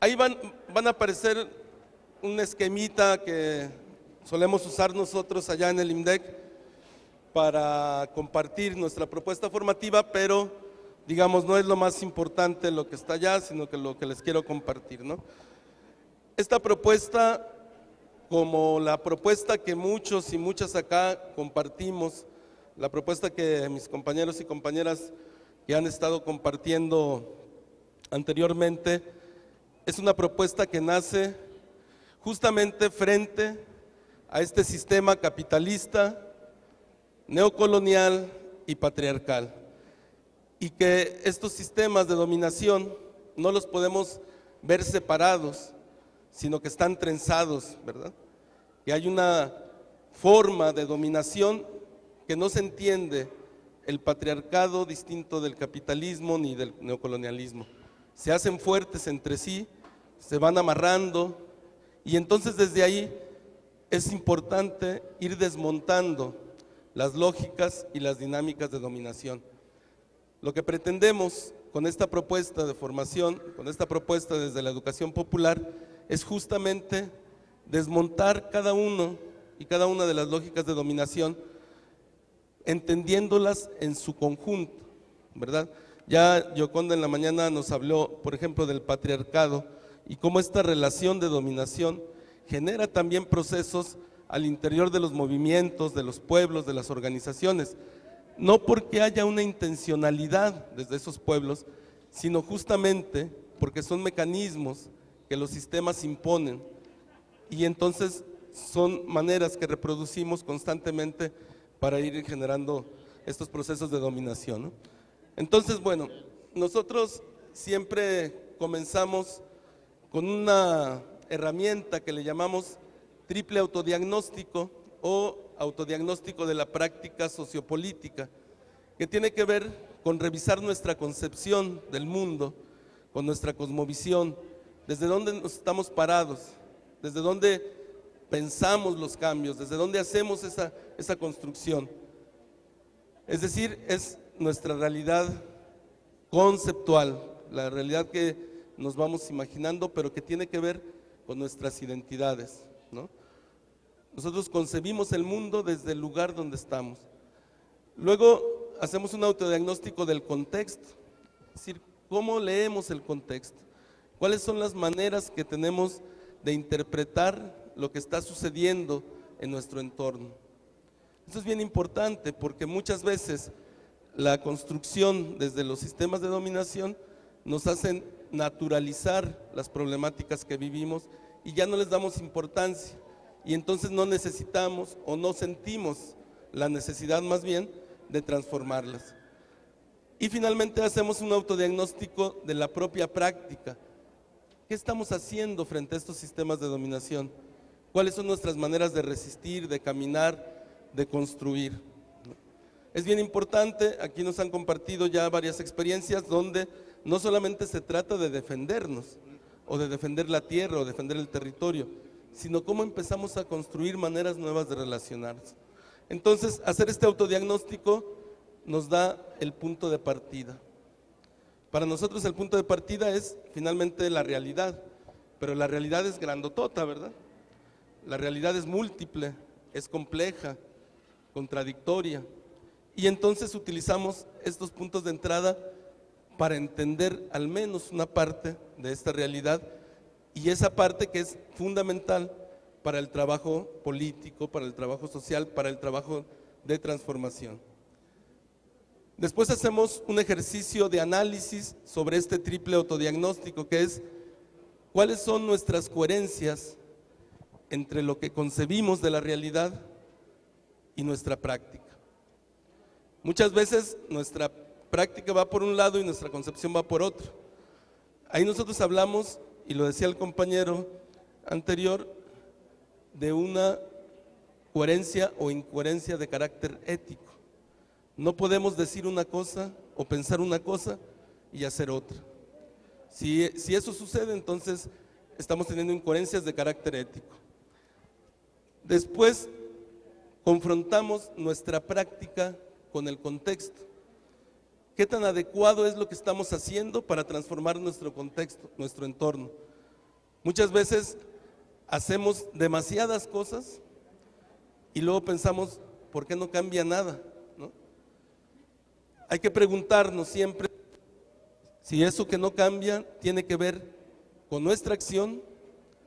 Ahí van a aparecer un esquemita que solemos usar nosotros allá en el IMDEC para compartir nuestra propuesta formativa, pero digamos no es lo más importante lo que está allá, sino que lo que les quiero compartir, ¿no? Esta propuesta, como la propuesta que muchos y muchas acá compartimos, la propuesta que mis compañeros y compañeras que han estado compartiendo anteriormente, es una propuesta que nace justamente frente a este sistema capitalista, neocolonial y patriarcal, y que estos sistemas de dominación no los podemos ver separados, sino que están trenzados, ¿verdad? Que hay una forma de dominación que no se entiende el patriarcado distinto del capitalismo ni del neocolonialismo. Se hacen fuertes entre sí, se van amarrando, y entonces desde ahí es importante ir desmontando las lógicas y las dinámicas de dominación. Lo que pretendemos con esta propuesta de formación, con esta propuesta desde la educación popular, es justamente desmontar cada uno y cada una de las lógicas de dominación, entendiéndolas en su conjunto, ¿verdad? Ya Yoconda en la mañana nos habló, por ejemplo, del patriarcado y cómo esta relación de dominación genera también procesos al interior de los movimientos, de los pueblos, de las organizaciones, no porque haya una intencionalidad desde esos pueblos, sino justamente porque son mecanismos que los sistemas imponen, y entonces son maneras que reproducimos constantemente para ir generando estos procesos de dominación, ¿no? Entonces, bueno, nosotros siempre comenzamos con una herramienta que le llamamos triple autodiagnóstico o autodiagnóstico de la práctica sociopolítica, que tiene que ver con revisar nuestra concepción del mundo, con nuestra cosmovisión, desde dónde nos estamos parados, desde dónde pensamos los cambios, desde dónde hacemos esa construcción. Es decir, es nuestra realidad conceptual, la realidad que nos vamos imaginando, pero que tiene que ver con nuestras identidades, ¿no? Nosotros concebimos el mundo desde el lugar donde estamos. Luego hacemos un autodiagnóstico del contexto, es decir, cómo leemos el contexto, cuáles son las maneras que tenemos de interpretar lo que está sucediendo en nuestro entorno. Esto es bien importante porque muchas veces la construcción desde los sistemas de dominación nos hacen naturalizar las problemáticas que vivimos y ya no les damos importancia, y entonces no necesitamos o no sentimos la necesidad más bien de transformarlas. Y finalmente hacemos un autodiagnóstico de la propia práctica. ¿Qué estamos haciendo frente a estos sistemas de dominación? ¿Cuáles son nuestras maneras de resistir, de caminar, de construir? Es bien importante, aquí nos han compartido ya varias experiencias donde no solamente se trata de defendernos o de defender la tierra o defender el territorio, sino cómo empezamos a construir maneras nuevas de relacionarnos. Entonces, hacer este autodiagnóstico nos da el punto de partida. Para nosotros el punto de partida es finalmente la realidad, pero la realidad es grandotota, ¿verdad? La realidad es múltiple, es compleja, contradictoria, y entonces utilizamos estos puntos de entrada para entender al menos una parte de esta realidad, y esa parte que es fundamental para el trabajo político, para el trabajo social, para el trabajo de transformación. Después hacemos un ejercicio de análisis sobre este triple autodiagnóstico, que es cuáles son nuestras coherencias entre lo que concebimos de la realidad y nuestra práctica. Muchas veces nuestra práctica va por un lado y nuestra concepción va por otro. Ahí nosotros hablamos, y lo decía el compañero anterior, de una coherencia o incoherencia de carácter ético. No podemos decir una cosa o pensar una cosa y hacer otra. Si eso sucede, entonces estamos teniendo incoherencias de carácter ético. Después confrontamos nuestra práctica con el contexto. ¿Qué tan adecuado es lo que estamos haciendo para transformar nuestro contexto, nuestro entorno? Muchas veces hacemos demasiadas cosas y luego pensamos, ¿por qué no cambia nada? ¿No? Hay que preguntarnos siempre si eso que no cambia tiene que ver con nuestra acción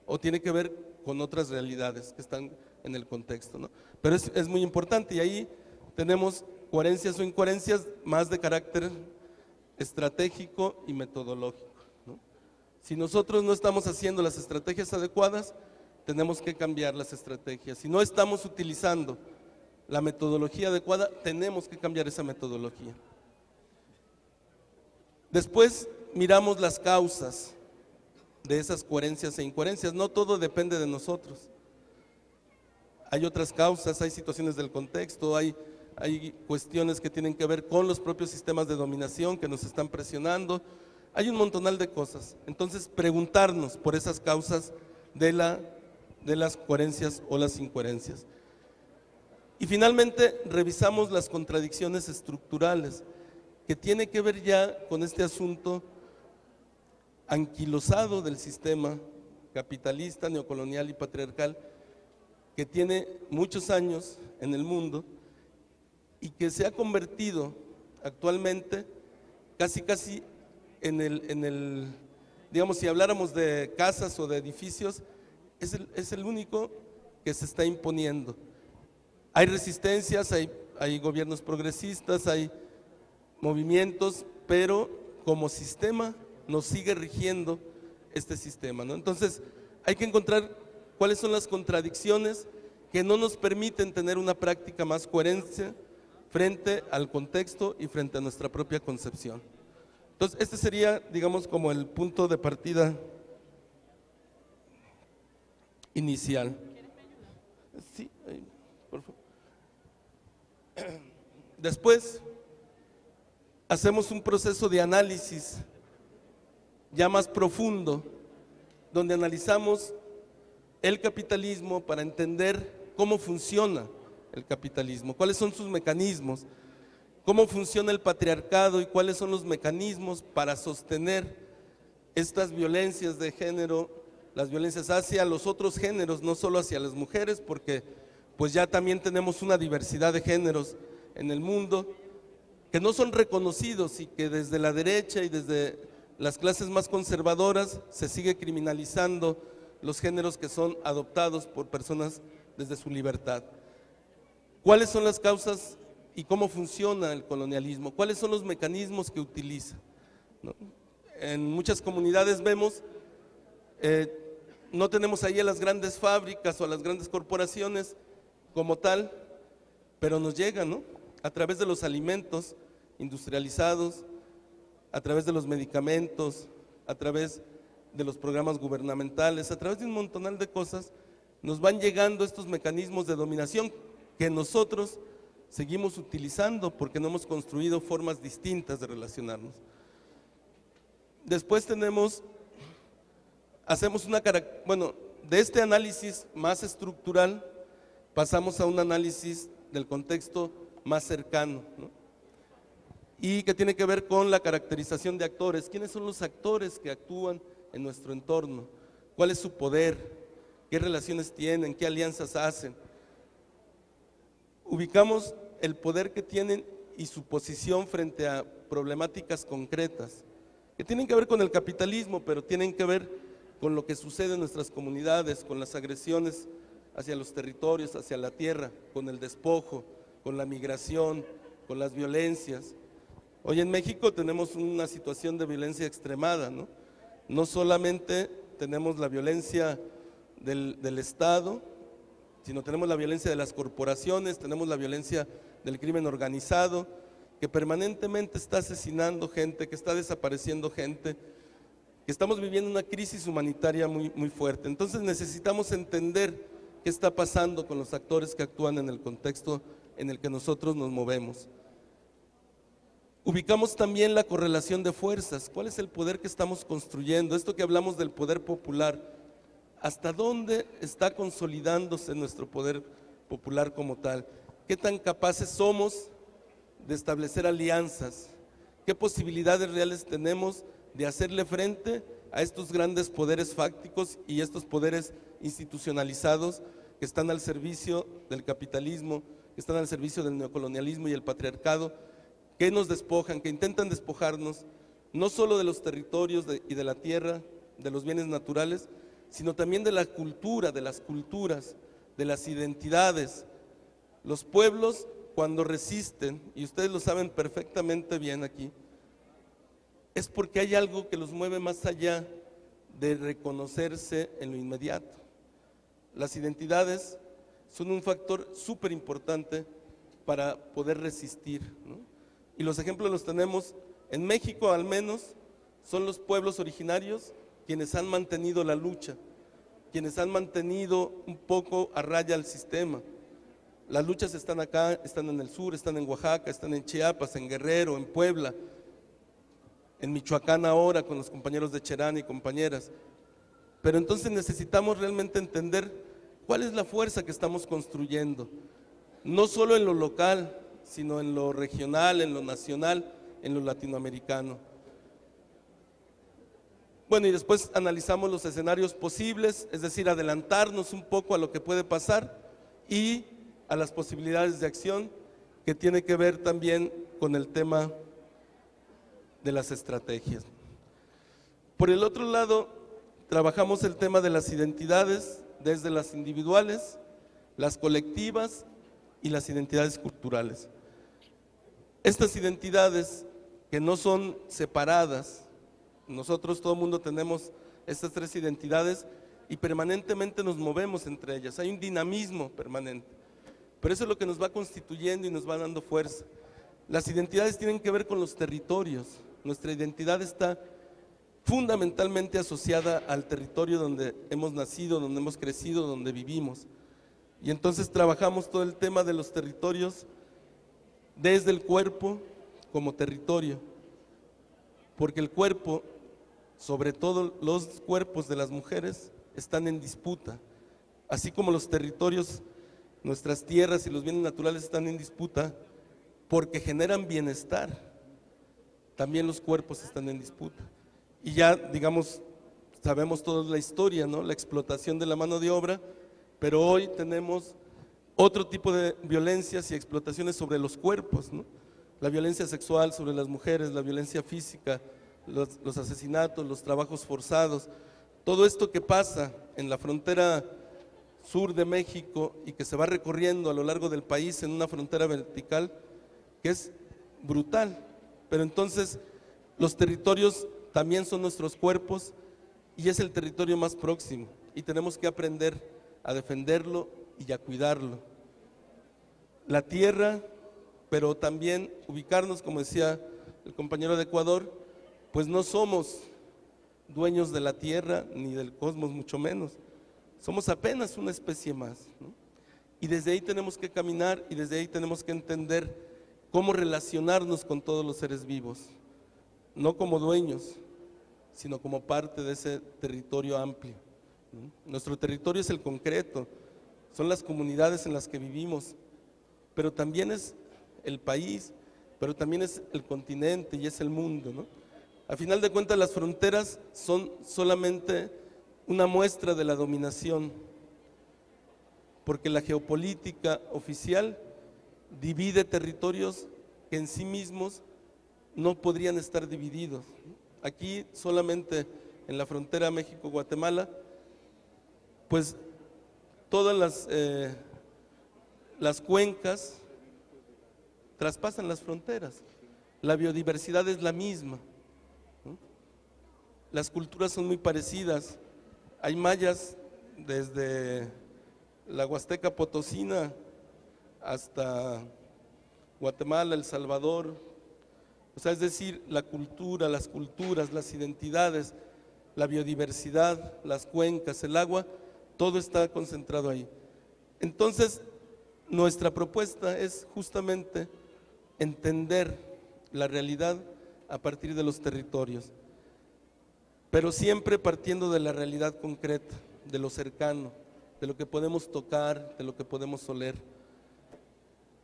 o tiene que ver con otras realidades que están en el contexto, ¿no? Pero es muy importante, y ahí tenemos coherencias o incoherencias más de carácter estratégico y metodológico, ¿no? Si nosotros no estamos haciendo las estrategias adecuadas, tenemos que cambiar las estrategias. Si no estamos utilizando la metodología adecuada, tenemos que cambiar esa metodología. Después miramos las causas de esas coherencias e incoherencias. No todo depende de nosotros. Hay otras causas, hay situaciones del contexto, hay cuestiones que tienen que ver con los propios sistemas de dominación que nos están presionando. Hay un montonal de cosas. Entonces, preguntarnos por esas causas de las coherencias o las incoherencias. Y finalmente, revisamos las contradicciones estructurales, que tiene que ver ya con este asunto anquilosado del sistema capitalista, neocolonial y patriarcal, que tiene muchos años en el mundo y que se ha convertido actualmente casi en el, digamos, si habláramos de casas o de edificios, es el único que se está imponiendo. Hay resistencias, hay gobiernos progresistas, hay movimientos, pero como sistema nos sigue rigiendo este sistema, ¿no? Entonces hay que encontrar cuáles son las contradicciones que no nos permiten tener una práctica más coherente frente al contexto y frente a nuestra propia concepción. Entonces este sería, digamos, como el punto de partida inicial. Sí, por favor. Después hacemos un proceso de análisis ya más profundo, donde analizamos el capitalismo para entender cómo funciona el capitalismo, cuáles son sus mecanismos, cómo funciona el patriarcado y cuáles son los mecanismos para sostener estas violencias de género, las violencias hacia los otros géneros, no solo hacia las mujeres, porque pues ya también tenemos una diversidad de géneros en el mundo que no son reconocidos y que desde la derecha y desde las clases más conservadoras se sigue criminalizando los géneros que son adoptados por personas desde su libertad. ¿Cuáles son las causas y cómo funciona el colonialismo? ¿Cuáles son los mecanismos que utiliza? ¿No? En muchas comunidades vemos, no tenemos ahí a las grandes fábricas o a las grandes corporaciones como tal, pero nos llegan, ¿no? A través de los alimentos industrializados, a través de los medicamentos, a través de los programas gubernamentales, a través de un montonal de cosas, nos van llegando estos mecanismos de dominación que nosotros seguimos utilizando porque no hemos construido formas distintas de relacionarnos. Después hacemos de este análisis más estructural pasamos a un análisis del contexto más cercano, ¿no? Y que tiene que ver con la caracterización de actores. ¿Quiénes son los actores que actúan en nuestro entorno? ¿Cuál es su poder? ¿Qué relaciones tienen? ¿Qué alianzas hacen? Ubicamos el poder que tienen y su posición frente a problemáticas concretas, que tienen que ver con el capitalismo, pero tienen que ver con lo que sucede en nuestras comunidades, con las agresiones hacia los territorios, hacia la tierra, con el despojo, con la migración, con las violencias. Hoy en México tenemos una situación de violencia extremada, ¿no? No solamente tenemos la violencia del Estado, sino tenemos la violencia de las corporaciones, tenemos la violencia del crimen organizado, que permanentemente está asesinando gente, que está desapareciendo gente, que estamos viviendo una crisis humanitaria muy, muy fuerte. Entonces necesitamos entender qué está pasando con los actores que actúan en el contexto en el que nosotros nos movemos. Ubicamos también la correlación de fuerzas. ¿Cuál es el poder que estamos construyendo? Esto que hablamos del poder popular, ¿hasta dónde está consolidándose nuestro poder popular como tal? ¿Qué tan capaces somos de establecer alianzas? ¿Qué posibilidades reales tenemos de hacerle frente a estos grandes poderes fácticos y estos poderes institucionalizados que están al servicio del capitalismo, que están al servicio del neocolonialismo y el patriarcado, que nos despojan, que intentan despojarnos no solo de los territorios y de la tierra, de los bienes naturales, sino también de la cultura, de las culturas, de las identidades. Los pueblos, cuando resisten, y ustedes lo saben perfectamente bien aquí, es porque hay algo que los mueve más allá de reconocerse en lo inmediato. Las identidades son un factor súper importante para poder resistir, ¿no? Y los ejemplos los tenemos en México, al menos, son los pueblos originarios quienes han mantenido la lucha, quienes han mantenido un poco a raya el sistema. Las luchas están acá, están en el sur, están en Oaxaca, están en Chiapas, en Guerrero, en Puebla, en Michoacán ahora con los compañeros de Cherán y compañeras. Pero entonces necesitamos realmente entender cuál es la fuerza que estamos construyendo, no solo en lo local, sino en lo regional, en lo nacional, en lo latinoamericano. Bueno, y después analizamos los escenarios posibles, es decir, adelantarnos un poco a lo que puede pasar y a las posibilidades de acción que tiene que ver también con el tema de las estrategias. Por el otro lado, trabajamos el tema de las identidades, desde las individuales, las colectivas y las identidades culturales. Estas identidades que no son separadas, nosotros todo el mundo tenemos estas tres identidades y permanentemente nos movemos entre ellas, hay un dinamismo permanente, pero eso es lo que nos va constituyendo y nos va dando fuerza. Las identidades tienen que ver con los territorios, nuestra identidad está fundamentalmente asociada al territorio donde hemos nacido, donde hemos crecido, donde vivimos. Y entonces trabajamos todo el tema de los territorios desde el cuerpo como territorio, porque el cuerpo, sobre todo los cuerpos de las mujeres, están en disputa, así como los territorios, nuestras tierras y los bienes naturales están en disputa porque generan bienestar, también los cuerpos están en disputa. Y ya, digamos, sabemos toda la historia, ¿no? La explotación de la mano de obra, pero hoy tenemos otro tipo de violencias y explotaciones sobre los cuerpos, ¿no? La violencia sexual sobre las mujeres, la violencia física, los asesinatos, los trabajos forzados, todo esto que pasa en la frontera sur de México y que se va recorriendo a lo largo del país en una frontera vertical que es brutal, pero entonces los territorios también son nuestros cuerpos y es el territorio más próximo y tenemos que aprender a defenderlo y a cuidarlo. La tierra, pero también ubicarnos, como decía el compañero de Ecuador, pues no somos dueños de la tierra ni del cosmos, mucho menos. Somos apenas una especie más, ¿no? Y desde ahí tenemos que caminar y desde ahí tenemos que entender cómo relacionarnos con todos los seres vivos, no como dueños, sino como parte de ese territorio amplio, ¿no? Nuestro territorio es el concreto, son las comunidades en las que vivimos, pero también es el país, pero también es el continente y es el mundo, ¿no? A final de cuentas, las fronteras son solamente una muestra de la dominación, porque la geopolítica oficial divide territorios que en sí mismos no podrían estar divididos. Aquí solamente en la frontera México-Guatemala, pues todas las cuencas traspasan las fronteras, la biodiversidad es la misma, ¿no? Las culturas son muy parecidas, hay mayas desde la Huasteca Potosina hasta Guatemala, El Salvador, o sea, es decir, la cultura, las culturas, las identidades, la biodiversidad, las cuencas, el agua, todo está concentrado ahí. Entonces, nuestra propuesta es justamente entender la realidad a partir de los territorios, pero siempre partiendo de la realidad concreta, de lo cercano, de lo que podemos tocar, de lo que podemos oler.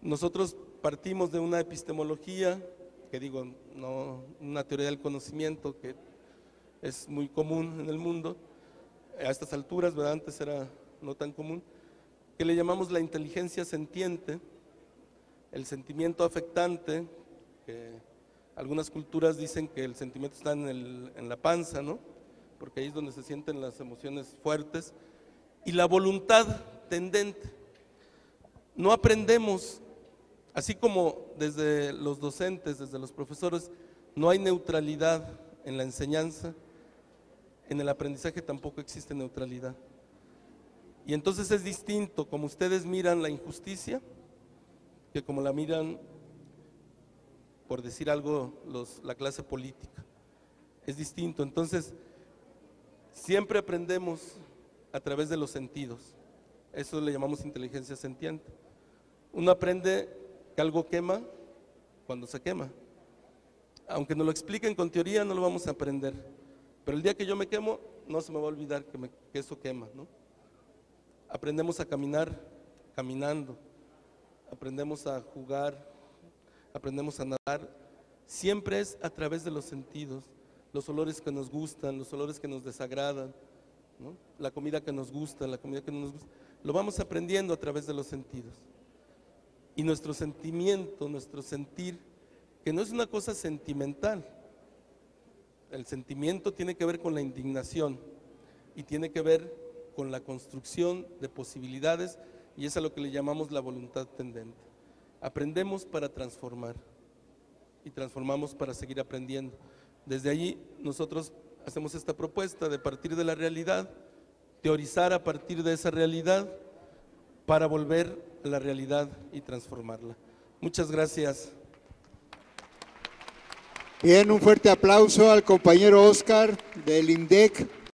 Nosotros partimos de una epistemología, que digo, no una teoría del conocimiento, que es muy común en el mundo, a estas alturas, ¿verdad? Antes era no tan común, que le llamamos la inteligencia sentiente, el sentimiento afectante, que algunas culturas dicen que el sentimiento está en la panza, ¿no? Porque ahí es donde se sienten las emociones fuertes, y la voluntad tendente. No aprendemos, así como desde los docentes, desde los profesores, no hay neutralidad en la enseñanza, en el aprendizaje tampoco existe neutralidad. Y entonces es distinto como ustedes miran la injusticia, que como la miran, por decir algo, la clase política. Es distinto. Entonces, siempre aprendemos a través de los sentidos. Eso le llamamos inteligencia sentiente. Uno aprende que algo quema cuando se quema. Aunque nos lo expliquen con teoría, no lo vamos a aprender. Pero el día que yo me quemo, no se me va a olvidar que eso quema, ¿no? Aprendemos a caminar caminando, aprendemos a jugar, aprendemos a nadar. Siempre es a través de los sentidos, los olores que nos gustan, los olores que nos desagradan, ¿no? La comida que nos gusta, la comida que no nos gusta, lo vamos aprendiendo a través de los sentidos. Y nuestro sentimiento, nuestro sentir, que no es una cosa sentimental. El sentimiento tiene que ver con la indignación y tiene que ver con la construcción de posibilidades, y es a lo que le llamamos la voluntad tendente. Aprendemos para transformar y transformamos para seguir aprendiendo. Desde allí nosotros hacemos esta propuesta de partir de la realidad, teorizar a partir de esa realidad para volver a la realidad y transformarla. Muchas gracias. Bien, un fuerte aplauso al compañero Oscar del INDEC.